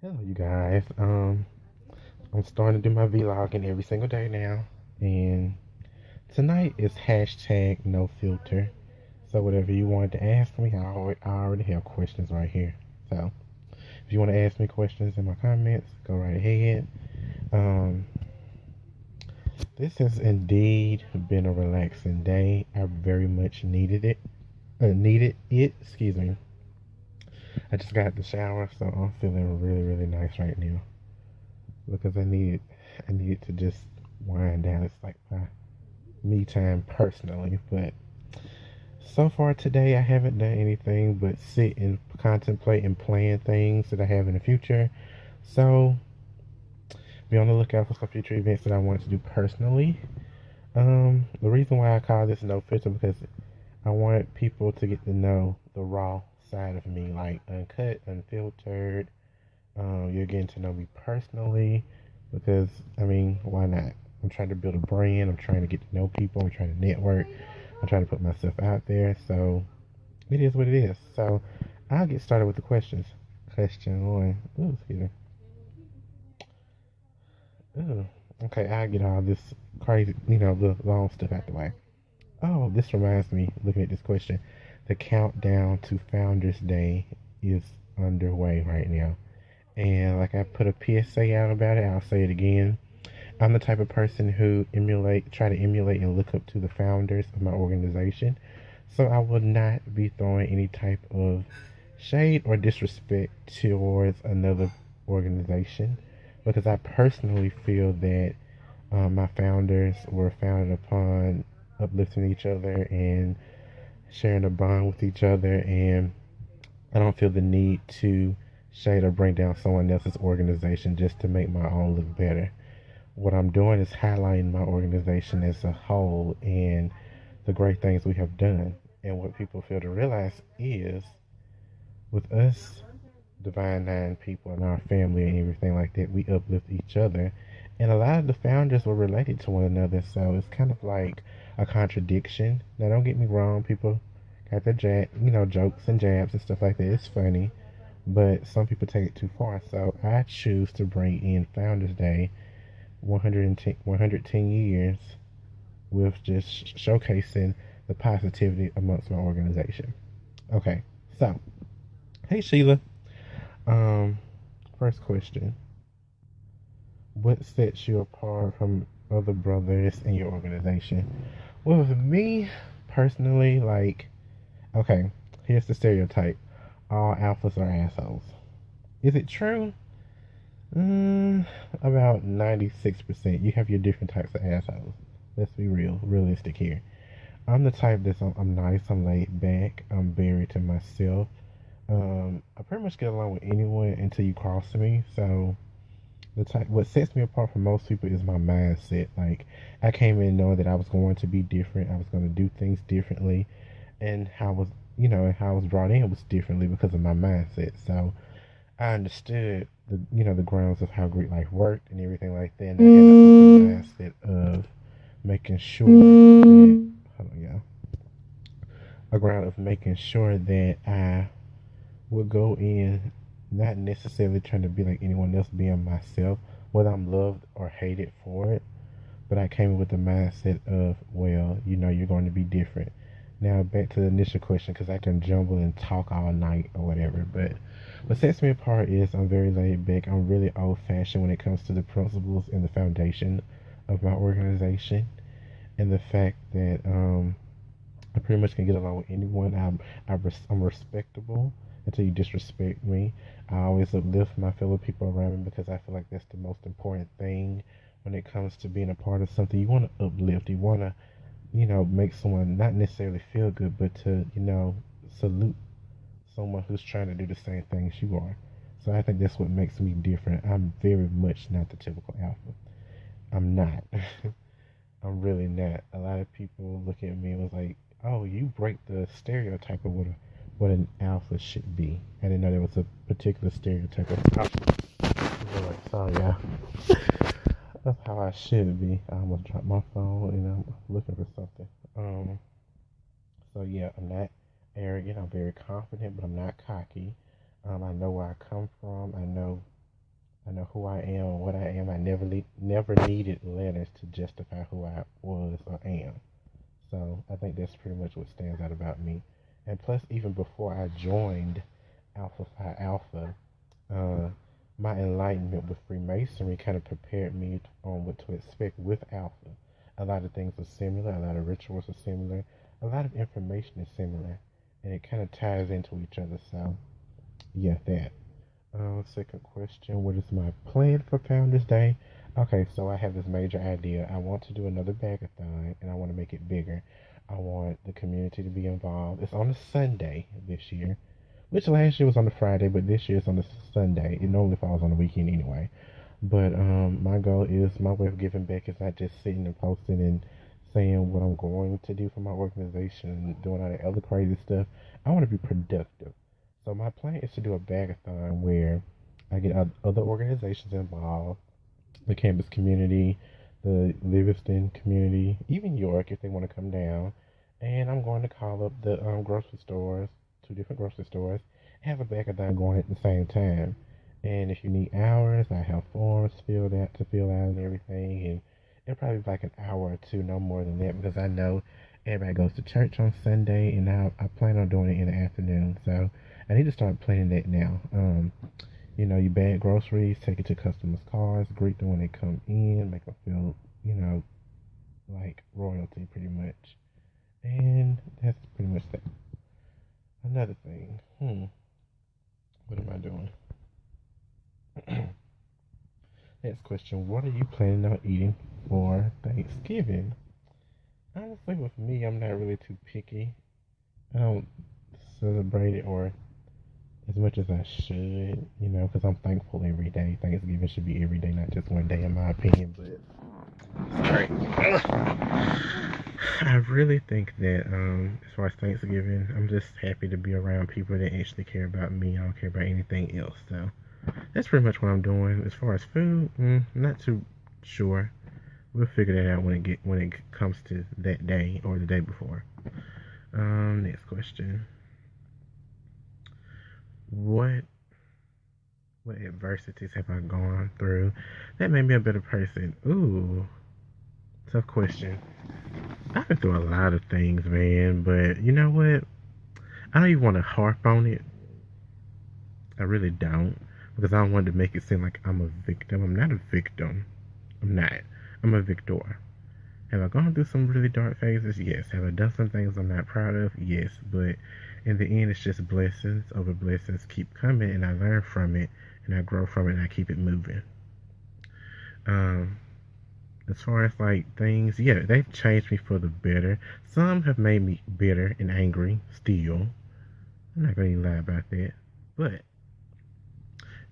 Hello, you guys. I'm starting to do my vlogging every single day now, and tonight is hashtag no filter. So whatever you wanted to ask me, I already have questions right here. So if you want to ask me questions in my comments, go right ahead. Um, this has indeed been a relaxing day. I very much needed it. Needed it. Excuse me. I just got the shower, so I'm feeling really, really nice right now because I needed to just wind down. It's like my me time personally, but so far today I haven't done anything but sit and contemplate and plan things that I have in the future. So be on the lookout for some future events that I want to do personally. The reason why I call this no filter because I want people to get to know the raw side of me, like uncut, unfiltered. You're getting to know me personally because I mean, why not? I'm trying to build a brand. I'm trying to get to know people. I'm trying to network. I'm trying to put myself out there. So it is what it is. So I'll get started with the questions. Question one. Ooh, excuse me. Ooh. Okay, I'll get all this crazy, the long stuff out the way. Oh, this reminds me, looking at this question, the countdown to Founders Day is underway right now. And like I put a PSA out about it, I'll say it again. I'm the type of person who try to emulate and look up to the founders of my organization. So I will not be throwing any type of shade or disrespect towards another organization because I personally feel that my founders were founded upon uplifting each other and sharing a bond with each other, and I don't feel the need to shade or bring down someone else's organization just to make my own look better. What I'm doing is highlighting my organization as a whole and the great things we have done. And what people fail to realize is with us, Divine Nine people and our family and everything like that, we uplift each other. And a lot of the founders were related to one another, so it's kind of like a contradiction. Now, don't get me wrong, people got their jokes and jabs and stuff like that. It's funny, but some people take it too far. So I choose to bring in Founders Day 110 years with just showcasing the positivity amongst my organization. Okay, so hey Sheila. Um, First question: what sets you apart from other brothers in your organization? Well, with me personally, like, okay, here's the stereotype: all alphas are assholes. Is it true? About 96%. You have your different types of assholes. Let's be realistic here. I'm the type I'm nice, I'm laid back, I'm very to myself. I pretty much get along with anyone until you cross me. So what sets me apart from most people is my mindset. Like I came in knowing that I was going to be different. I was going to do things differently, and how I was brought in was differently because of my mindset. So I understood the grounds of how Greek life worked and everything like that. And I had an open mindset of making sure that hold on, yeah, a ground of making sure that I would go in not necessarily trying to be like anyone else, being myself, whether I'm loved or hated for it. But I came in with the mindset of, well, you're going to be different. Now back to the initial question, because I can jumble and talk all night or whatever. But what sets me apart is I'm very laid back. I'm really old fashioned when it comes to the principles and the foundation of my organization, and the fact that I pretty much can get along with anyone. I'm respectable until you disrespect me. I always uplift my fellow people around me because I feel like that's the most important thing when it comes to being a part of something. You want to uplift. You want to, make someone not necessarily feel good, but to, salute someone who's trying to do the same things you are. So I think that's what makes me different. I'm very much not the typical alpha. I'm not. I'm really not. A lot of people look at me and was like, "Oh, you break the stereotype of what an alpha should be." I didn't know there was a particular stereotype of alpha. Lord, sorry, yeah. That's how I should be. I almost dropped my phone and I'm looking for something. Um, so yeah, I'm not arrogant. I'm very confident, but I'm not cocky. I know where I come from. I know. I know who I am and what I am. I never needed letters to justify who I was or am. So I think that's pretty much what stands out about me. And plus, even before I joined Alpha Phi Alpha, uh, my enlightenment with Freemasonry kind of prepared me on what to expect with Alpha. A lot of things are similar, a lot of rituals are similar, a lot of information is similar, and it kind of ties into each other. So, yeah, that. Second question, what is my plan for Founders Day? Okay, so I have this major idea. I want to do another bagathon and I want to make it bigger. I want the community to be involved. It's on a Sunday this year, which last year was on a Friday, but this year it's on a Sunday. It normally falls on the weekend anyway. But my goal is my way of giving back is not just sitting and posting and saying what I'm going to do for my organization and doing all that other crazy stuff. I want to be productive. So my plan is to do a bagathon where I get other organizations involved, the campus community, the Livingston community, even York if they want to come down. And I'm going to call up the grocery stores, two different grocery stores, have a bagathon going at the same time. And if you need hours, I have forms filled out to fill out and everything. And it'll probably be like an hour or two, no more than that, because I know everybody goes to church on Sunday, and I plan on doing it in the afternoon. So I need to start planning that now. You bag groceries, take it to customers' cars, greet them when they come in, make them feel, like royalty pretty much. And that's pretty much that. Another thing, what am I doing? Next question, what are you planning on eating for Thanksgiving? Honestly, with me, I'm not really too picky. I don't celebrate it or as much as I should, because I'm thankful every day. Thanksgiving should be every day, not just one day, in my opinion. But sorry, I really think that as far as Thanksgiving, I'm just happy to be around people that actually care about me. I don't care about anything else. So that's pretty much what I'm doing. As far as food, not too sure. We'll figure that out when it comes to that day or the day before. Next question. What what adversities have I gone through that made me a better person? Ooh, tough question. I've been through a lot of things, man, but you know what? I don't even want to harp on it. I really don't, because I don't want to make it seem like I'm a victim. I'm not a victim. I'm not. I'm a victor. Have I gone through some really dark phases? Yes. Have I done some things I'm not proud of? Yes. But in the end, it's just blessings over blessings keep coming, and I learn from it, and I grow from it, and I keep it moving. Um, as far as like things, yeah, they've changed me for the better. Some have made me bitter and angry still. I'm not going to lie about that. But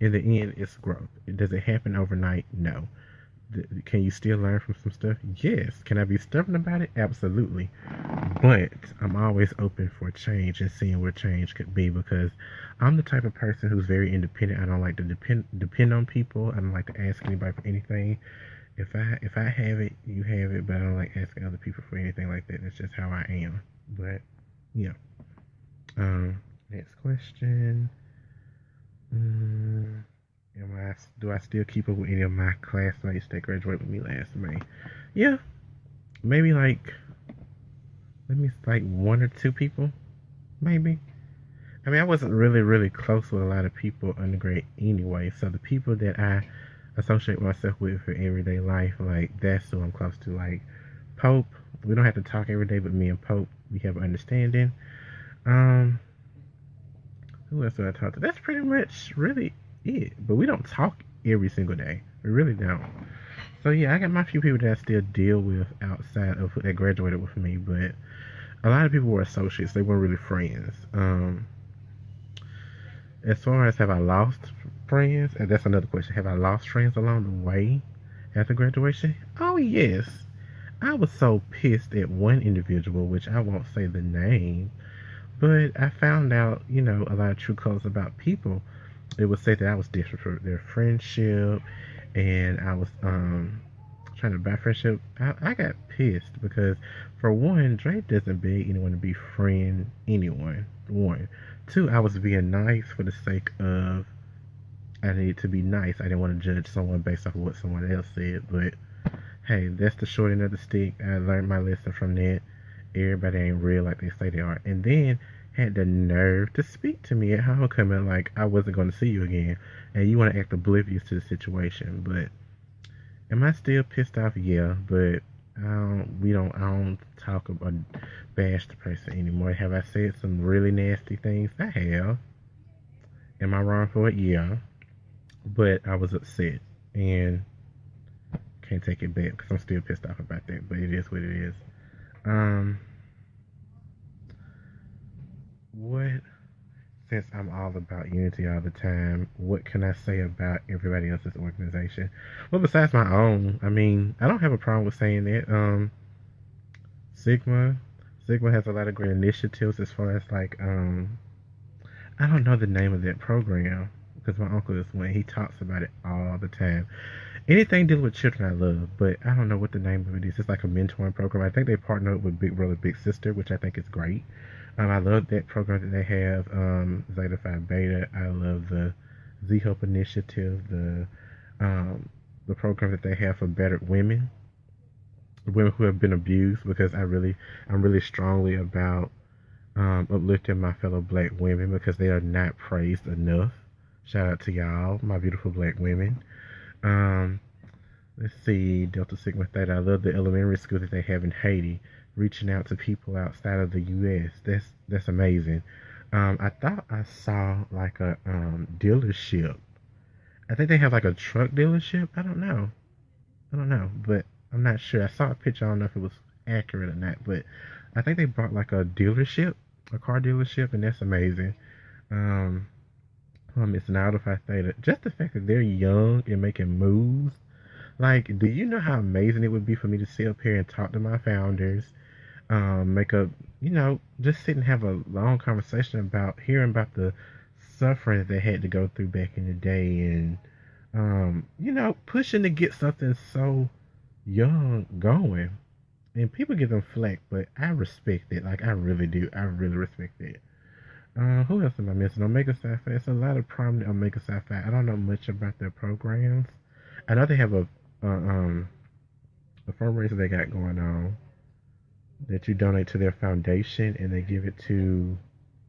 in the end, it's growth. Does it happen overnight? No. Can you still learn from some stuff? Yes. Can I be stubborn about it? Absolutely. But I'm always open for change and seeing where change could be, because I'm the type of person who's very independent. I don't like to depend on people. I don't like to ask anybody for anything. If I have it, you have it, but I don't like asking other people for anything like that. That's just how I am. But yeah. Next question. Mm, do I still keep up with any of my classmates that graduated with me last May? Yeah, maybe like maybe like one or two people, maybe. I mean, I wasn't really close with a lot of people undergrad anyway, so the people that I associate myself with for everyday life, like that's who I'm close to. Like Pope, we don't have to talk every day, but me and Pope, we have an understanding. Um, who else do I talk to? That's pretty much really it. But we don't talk every single day. We really don't. So yeah, I got my few people that I still deal with outside of that graduated with me, but a lot of people were associates. They weren't really friends. As far as have I lost friends, and that's another question. Have I lost friends along the way after graduation? Oh yes. I was so pissed at one individual, which I won't say the name, but I found out, a lot of true colors about people. It would say that I was different for their friendship, and I was trying to buy friendship. I got pissed because, for one, Drake doesn't beg anyone to be friend anyone. One, two, I was being nice for the sake of I needed to be nice. I didn't want to judge someone based off of what someone else said. But hey, that's the short end of the stick. I learned my lesson from that. Everybody ain't real like they say they are. And then had the nerve to speak to me at homecoming like I wasn't going to see you again. And you want to act oblivious to the situation. But am I still pissed off? Yeah, but I don't talk about bash the person anymore. Have I said some really nasty things? I have. Am I wrong for it? Yeah. But I was upset and can't take it back because I'm still pissed off about that. But it is what it is. Um, what? Since I'm all about unity all the time, what can I say about everybody else's organization? Well, besides my own, I mean, I don't have a problem with saying that. Sigma, Sigma has a lot of great initiatives as far as like I don't know the name of that program because my uncle is one. He talks about it all the time. Anything dealing with children, I love, but I don't know what the name of it is. It's like a mentoring program. I think they partner up with Big Brother Big Sister, which I think is great. I love that program that they have. Zeta Phi Beta. I love the Z Hope Initiative. Um, the program that they have for battered women who have been abused. Because I'm really strongly about uplifting my fellow black women because they are not praised enough. Shout out to y'all, my beautiful black women. Um, let's see, Delta Sigma Theta. I love the elementary school that they have in Haiti, reaching out to people outside of the U.S. That's amazing. I thought I saw like a dealership. I think they have like a truck dealership. I don't know, but I'm not sure. I saw a picture. I don't know if it was accurate or not, but I think they bought like a dealership, a car dealership, and that's amazing. Um, who I'm missing out if I say that. Just the fact that they're young and making moves. Like, do you know how amazing it would be for me to sit up here and talk to my founders, make a, just sit and have a long conversation about hearing about the suffering that they had to go through back in the day and, pushing to get something so young going. And people give them flack, but I respect it. Like, I really do. I really respect it. Who else am I missing? Omega Sci-Fi. It's a lot of prominent Omega Sci-Fi. I don't know much about their programs. I know they have uh, um, a fundraiser they got going on that you donate to their foundation and they give it to,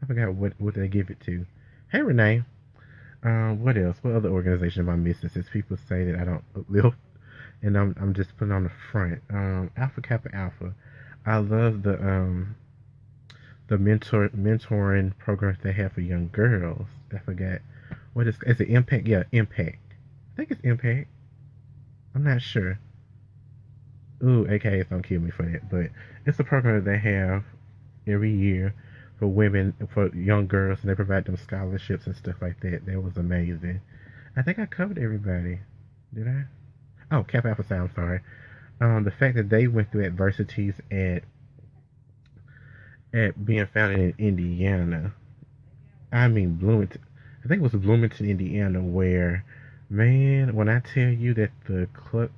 I forgot what they give it to. Hey, Renee. What else? What other organization am I missing? Since people say that I don't uplift, and I'm just putting on the front. Alpha Kappa Alpha. I love the mentoring programs they have for young girls. I forgot what is it, Impact? Yeah, Impact. I think it's Impact. I'm not sure. Ooh, AKAs don't kill me for that, but it's a program that they have every year for women, for young girls, and they provide them scholarships and stuff like that. That was amazing. I think I covered everybody. Did I? Oh, Cap Alpha Psi, I'm sorry. The fact that they went through adversities at being founded in Indiana. I mean Bloomington. I think it was Bloomington, Indiana, where, man, when I tell you that the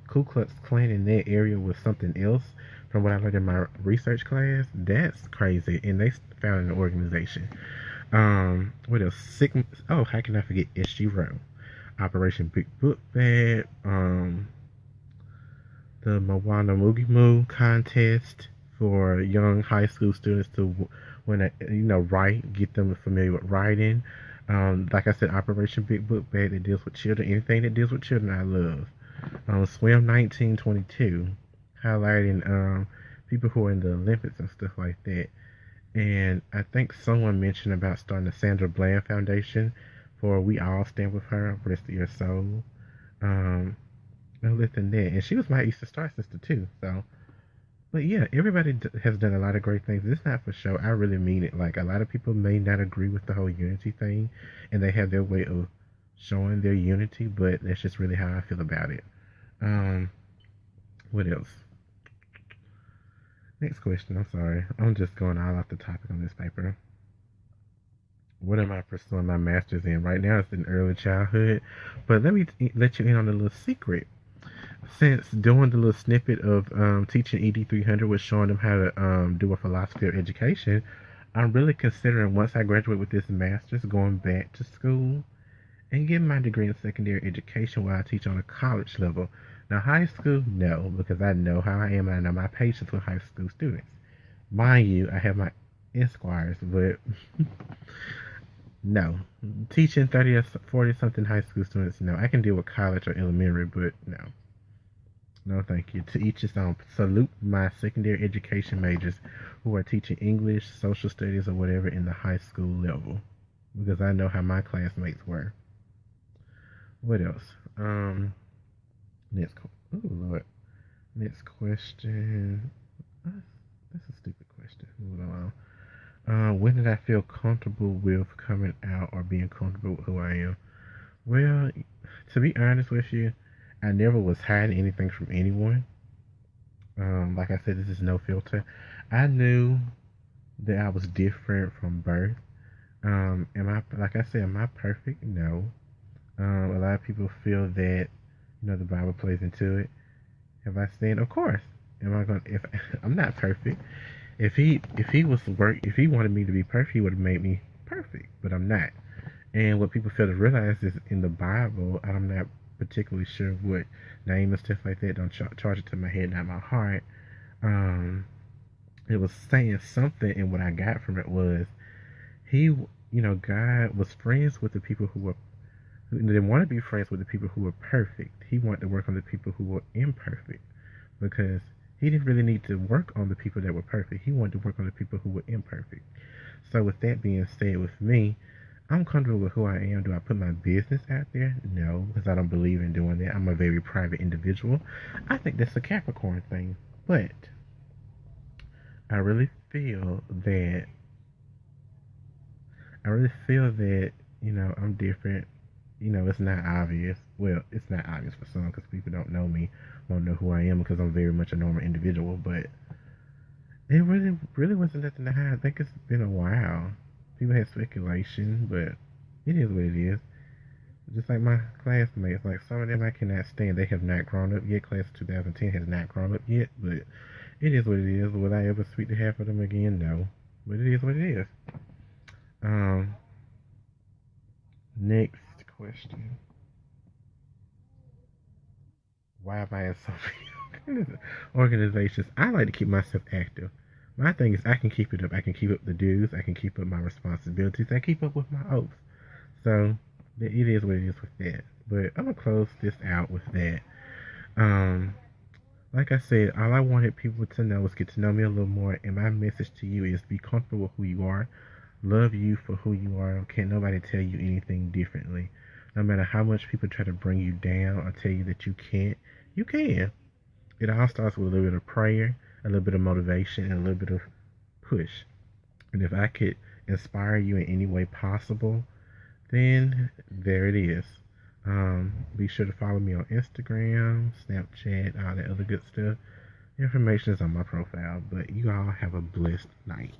Ku Klux Klan in that area was something else, from what I learned in my research class, that's crazy. And they founded an organization. What else? Sigma. Oh, how can I forget SG Row? Operation Big Book Bag. The Moana Moogie Moo contest for young high school students to when write, get them familiar with writing. Like I said, Operation Big Book Bag that deals with children. Anything that deals with children, I love. Swim 1922, highlighting people who are in the Olympics and stuff like that. And I think someone mentioned about starting the Sandra Bland Foundation for We All Stand With Her, Rest of Your Soul. Um, no less than that. And she was my Easter Star sister too. So, but yeah, everybody has done a lot of great things. It's not for show. I really mean it. Like, a lot of people may not agree with the whole unity thing, and they have their way of showing their unity, but that's just really how I feel about it. Um, what else? Next question. I'm sorry. I'm just going all off the topic on this paper. What am I pursuing my master's in? Right now it's in early childhood, but let me let you in on a little secret. Since doing the little snippet of teaching ED 300 was showing them how to do a philosophy of education, I'm really considering once I graduate with this master's going back to school and get my degree in secondary education while I teach on a college level. Now, high school, no, because I know how I am and I know my patience with high school students. Mind you, I have my Esquires, but no. Teaching 30 or 40 something high school students, no. I can deal with college or elementary, but no. No, thank you. To each his own. Salute my secondary education majors who are teaching English, social studies, or whatever in the high school level. Because I know how my classmates were. What else? Next. Oh, Lord. Next question. That's a stupid question. Moving along. When did I feel comfortable with coming out or being comfortable with who I am? Well, to be honest with you, I never was hiding anything from anyone. Like I said, this is no filter. I knew that I was different from birth. Am I, like I said, am I perfect? No. A lot of people feel that, the Bible plays into it. Have I sinned? Of course. Am I going? If I'm not perfect, if he wanted me to be perfect, he would have made me perfect. But I'm not. And what people fail to realize is in the Bible, I'm not particularly sure what name and stuff like that. Don't charge it to my head, not my heart. Um, it was saying something, and what I got from it was God was friends with the people who didn't want to be friends with the people who were perfect. He wanted to work on the people who were imperfect because he didn't really need to work on the people that were perfect. He wanted to work on the people who were imperfect. So with that being said, with me, I'm comfortable with who I am. Do I put my business out there? No, because I don't believe in doing that. I'm a very private individual. I think that's a Capricorn thing. But I really feel that I'm different. It's not obvious. Well, it's not obvious for some because people don't know me, won't know who I am because I'm very much a normal individual. But it really wasn't nothing to hide. I think it's been a while. People had speculation, but it is what it is. Just like my classmates, like some of them I cannot stand. They have not grown up yet. Class of 2010 has not grown up yet, but it is what it is. Would I ever speak to half of them again? No. But it is what it is. Um, Next question. Why am I in so many organizations? I like to keep myself active. My thing is I can keep it up. I can keep up the dues. I can keep up my responsibilities. I keep up with my oaths. So it is what it is with that. But I'm gonna close this out with that. Um, like I said, all I wanted people to know was get to know me a little more. And my message to you is be comfortable with who you are. Love you for who you are. Can't nobody tell you anything differently. No matter how much people try to bring you down or tell you that you can't, you can. It all starts with a little bit of prayer, a little bit of motivation, and a little bit of push. And if I could inspire you in any way possible, then there it is. Be sure to follow me on Instagram, Snapchat, all that other good stuff. Information is on my profile. But you all have a blessed night.